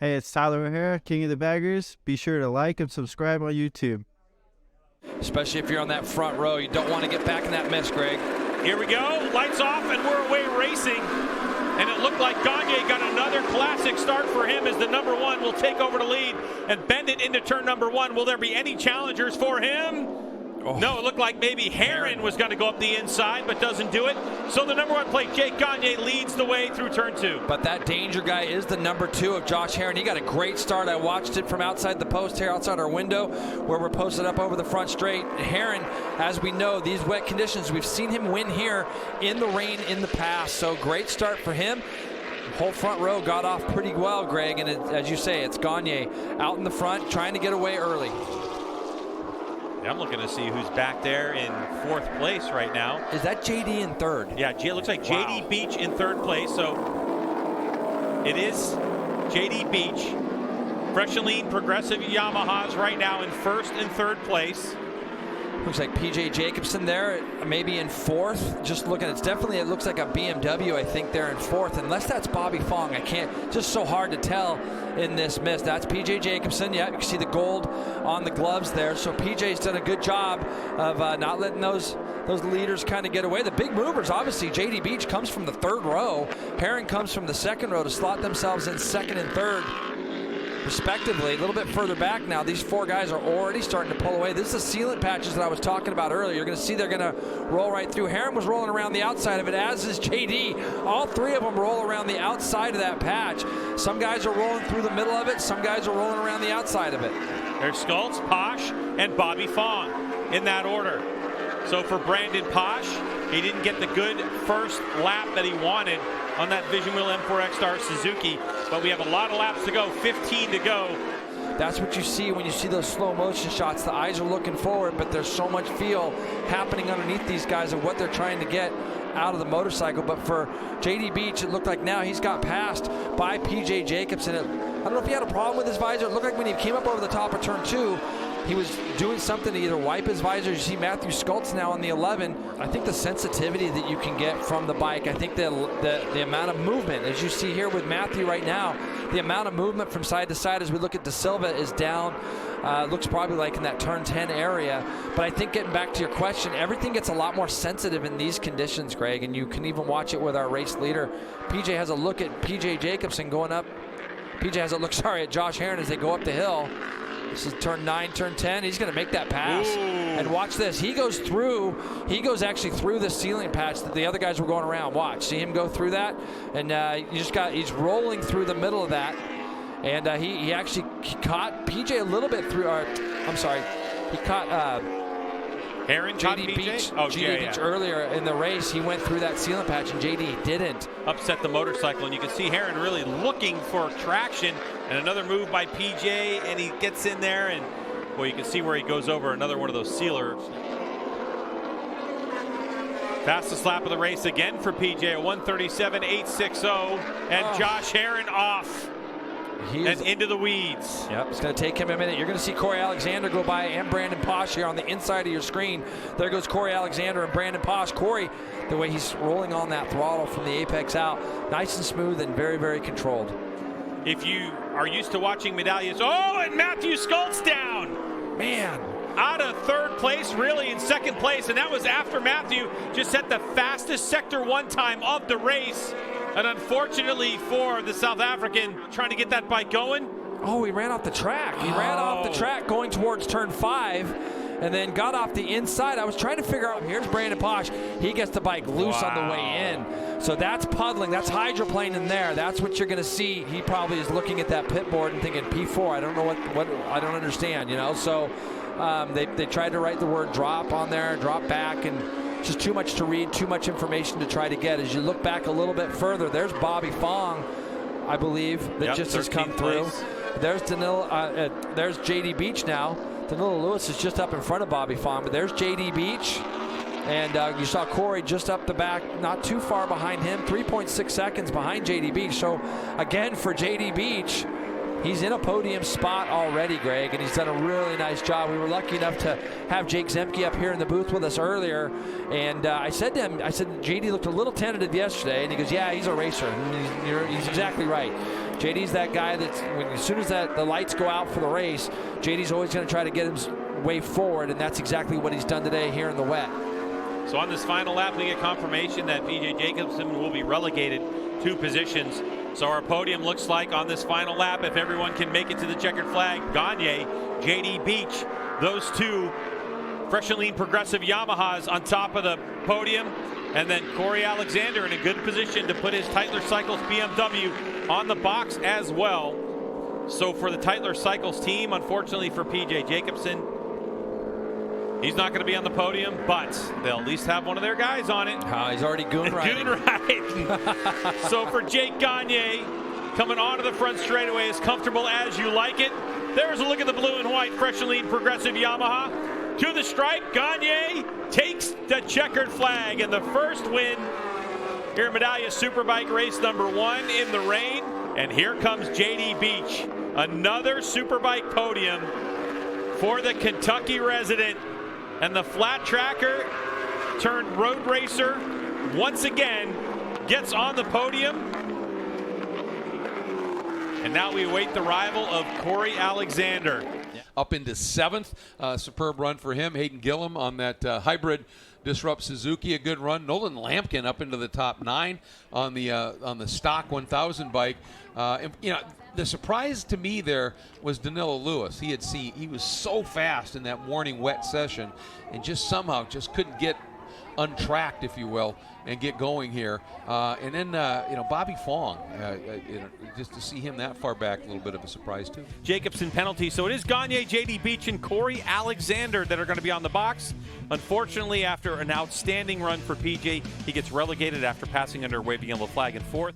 Hey, it's Tyler O'Hara, King of the Baggers. Be sure to like and subscribe on YouTube. Especially if you're on that front row. You don't want to get back in that mess, Greg. Here we go. Lights off, and we're away racing. And it looked like Gagne got another classic start for him as the number one will take over the lead and bend it into turn number one. Will there be any challengers for him? Oh. No, it looked like maybe Heron was going to go up the inside, but doesn't do it. So the number one plate, Jake Gagne, leads the way through turn two. But that danger guy is the number two of Josh Heron. He got a great start. I watched it from outside the post here, outside our window, where we're posted up over the front straight. Heron, as we know, these wet conditions, we've seen him win here in the rain in the past. So great start for him. Whole front row got off pretty well, Greg. And as you say, it's Gagne out in the front, trying to get away early. I'm looking to see who's back there in fourth place right now. Is that JD in third? Yeah, it looks like JD Beach in third place. So it is JD Beach. Fresh and Lean Progressive Yamahas right now in first and third place. Looks like PJ Jacobson there, maybe in fourth. Just looking, it looks like a BMW, I think, there in fourth. Unless that's Bobby Fong. I can't, just so hard to tell in this mist. That's PJ Jacobson. Yeah, you can see the gold on the gloves there. So PJ's done a good job of not letting those leaders kind of get away. The big movers, obviously, JD Beach comes from the third row. Herring comes from the second row to slot themselves in second and third, respectively. A little bit further back now, these four guys are already starting to pull away. This is the sealant patches that I was talking about earlier. You're going to see they're going to roll right through. Heron was rolling around the outside of it, as is JD. All three of them roll around the outside of that patch. Some guys are rolling through the middle of it. Some guys are rolling around the outside of it. There's Skultz, Posh, and Bobby Fong in that order. So for Brandon Posh, he didn't get the good first lap that he wanted on that Vision Wheel M4X Star Suzuki, but we have a lot of laps to go, 15 to go. That's what you see when you see those slow motion shots. The eyes are looking forward, but there's so much feel happening underneath these guys of what they're trying to get out of the motorcycle. But for JD Beach, it looked like now he's got passed by PJ Jacobson. I don't know if he had a problem with his visor. It looked like when he came up over the top of turn two, he was doing something to either wipe his visor. You see Matthew Skultz now on the 11. I think the sensitivity that you can get from the bike, I think the amount of movement, as you see here with Matthew right now, the amount of movement from side to side as we look at De Silva is down. Looks probably like in that turn 10 area. But I think, getting back to your question, everything gets a lot more sensitive in these conditions, Greg, and you can even watch it with our race leader. PJ has a look at PJ Jacobson going up. PJ has a look, at Josh Heron as they go up the hill. This is turn 9, turn 10. He's going to make that pass. Ooh. And watch this. He goes actually through the ceiling patch that the other guys were going around. Watch. See him go through that? And he's rolling through the middle of that. And he actually caught PJ a little bit through he caught Heron JD Beach, Beach earlier in the race. He went through that sealant patch, and JD didn't. Upset the motorcycle, and you can see Heron really looking for traction. And another move by PJ, and he gets in there, and well, you can see where he goes over another one of those sealers. Fastest lap of the race again for PJ at 1:37.860, and Josh Heron off. And into the weeds. Yep, it's going to take him a minute. You're going to see Corey Alexander go by and Brandon Posh here on the inside of your screen. There goes Corey Alexander and Brandon Posh. Corey, the way he's rolling on that throttle from the apex out, nice and smooth and very, very controlled. If you are used to watching medallions, and Matthew Skultz down. Man. Out of third place, really in second place, and that was after Matthew just set the fastest Sector 1 time of the race. And unfortunately for the South African, trying to get that bike going. Oh, he ran off the track. He ran off the track going towards turn 5 and then got off the inside. I was trying to figure out, here's Brandon Posh. He gets the bike loose on the way in. So that's puddling. That's hydroplaning there. That's what you're going to see. He probably is looking at that pit board and thinking, P4, I don't know what I don't understand, So they tried to write the word drop on there, drop back, and just too much to read, too much information to try to get. As you look back a little bit further, there's Bobby Fong, I believe, that just has come through. There's there's JD Beach now. Danilo Lewis is just up in front of Bobby Fong, but there's JD Beach. And you saw Corey just up the back, not too far behind him, 3.6 seconds behind JD Beach. So again, for JD Beach, he's in a podium spot already, Greg, and he's done a really nice job. We were lucky enough to have Jake Zemke up here in the booth with us earlier, and I said to him, JD looked a little tentative yesterday, and he goes, yeah, he's a racer. And he's exactly right. JD's that guy that's, as soon as the lights go out for the race, JD's always going to try to get his way forward, and that's exactly what he's done today here in the wet. So on this final lap, we get confirmation that P.J. Jacobsen will be relegated 2 positions. So our podium looks like on this final lap, if everyone can make it to the checkered flag, Gagne, JD Beach, those 2 fresh and lean progressive Yamahas on top of the podium. And then Corey Alexander in a good position to put his Tytler Cycles BMW on the box as well. So for the Tytler Cycles team, unfortunately for P.J. Jacobsen, he's not going to be on the podium, but they'll at least have one of their guys on it. He's already goon riding. Goon riding. So for Jake Gagne, coming onto the front straightaway, as comfortable as you like it. There's a look at the blue and white fresh and lean progressive Yamaha. To the stripe, Gagne takes the checkered flag, and the first win here at Medallia Superbike race number 1 in the rain. And here comes JD Beach, another Superbike podium for the Kentucky resident. And the flat tracker turned road racer once again gets on the podium. And now we await the arrival of Corey Alexander. Up into 7th, superb run for him. Hayden Gillum on that hybrid Disrupt Suzuki, a good run. Nolan Lampkin up into the top 9 on the stock 1000 bike. And, you know, the surprise to me there was Danilo Lewis. He was so fast in that morning wet session, and just somehow just couldn't get untracked, if you will, and get going here. And then you know, Bobby Fong, you know, just to see him that far back, a little bit of a surprise too. Jacobsen penalty, so it is Gagne, JD Beach, and Corey Alexander that are going to be on the box. Unfortunately, after an outstanding run for PJ, he gets relegated after passing under a waving yellow flag in 4th.